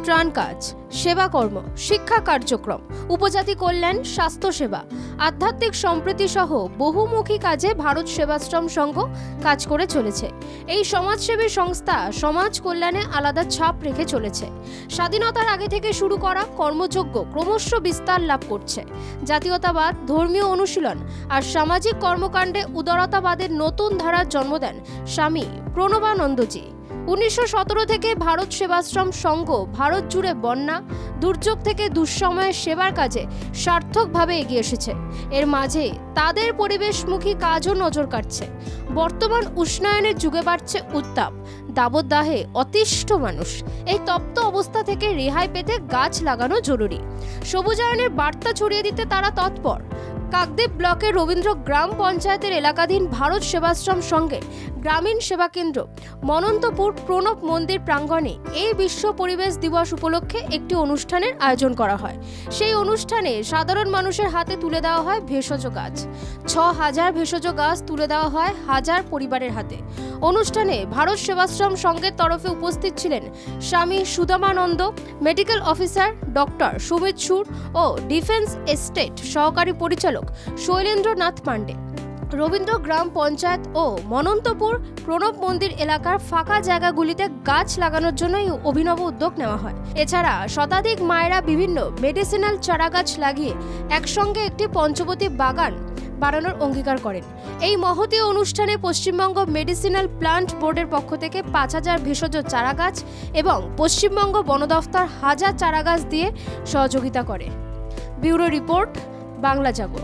ত্রাণ কাজ, সেবাকর্ম, শিক্ষা কার্যক্রম, উপজাতি কল্যাণ, স্বাস্থ্যসেবা, আধ্যাত্মিক সম্প্রীতি সহ বহুমুখী কাজে ভারত সেবাশ্রম সংঘ কাজ করে চলেছে। এই সমাজসেবী সংস্থা সমাজ কল্যাণে আলাদা ছাপ রেখে চলেছে। স্বাধীনতার আগে থেকে শুরু করা কর্মযজ্ঞ ক্রমশ বিস্তার লাভ করছে। জাতীয়তাবাদ, ধর্মীয় অনুশীলন আর সামাজিক কর্মকাণ্ডে উদারতাবাদের নতুন ধারার জন্ম দেন স্বামী প্রণবানন্দজি। 1917 থেকে ভারত সেবাশ্রম সংঘ ভারত জুড়ে বন্যা, দুর্যোগ থেকে দুঃসময়ের সেবার কাজে সার্থকভাবে এগিয়ে এসেছে। এর মাঝে তাদের পরিবেশমুখী কাজও নজর কাটছে। বর্তমান উষ্ণায়নের যুগে বাড়ছে উত্তাপ, দাবদাহে অতিষ্ঠ মানুষ। এই তপ্ত অবস্থা থেকে রেহাই পেতে গাছ লাগানো জরুরি। সবুজায়নের বার্তা ছড়িয়ে দিতে তারা তৎপর। কাকদ্বীপ ব্লকের রবীন্দ্র গ্রাম পঞ্চায়েতের এলাকাধীন ভারত সেবাশ্রম সংঘের গ্রামীণ সেবা কেন্দ্র মনন্তপুর প্রণব মন্দির প্রাঙ্গণে এই বিশ্ব পরিবেশ দিবস উপলক্ষে একটি অনুষ্ঠানের আয়োজন করা হয়। সেই অনুষ্ঠানে সাধারণ মানুষের হাতে তুলে দেওয়া হয় ভেষজ গাছ। 6000 ভেষজ গাছ তুলে দেওয়া হয় হাজার পরিবারের হাতে। অনুষ্ঠানে ভারত সেবাশ্রম সংঘের তরফে উপস্থিত ছিলেন স্বামী সুদামানন্দ, মেডিকেল অফিসার ডক্টর সুমিত সুর ও ডিফেন্স এস্টেট সহকারী পরিচালক শৈলেন্দ্রনাথ পাণ্ডে। রবীন্দ্র গ্রাম পঞ্চায়েত ও মনন্তপুর প্রণব মন্দির এলাকার ফাঁকা জায়গাগুলিতে গাছ লাগানোর জন্য এই অভিনব উদ্যোগ নেওয়া হয়। এছাড়া শতাধিক মায়েরা বিভিন্ন মেডিসিনাল চারাগাছ লাগিয়ে একসঙ্গে একটি পঞ্চবতী বাগান বানানোর অঙ্গীকার করেন। এই মহতী অনুষ্ঠানে পশ্চিমবঙ্গ মেডিসিনাল প্লান্ট বোর্ডের পক্ষ থেকে 5000 ভেষজ চারাগাছ এবং পশ্চিমবঙ্গ বন দফতর 1000 চারাগাছ দিয়ে সহযোগিতা করে। ব্যুরো রিপোর্ট, বাংলা জাগো।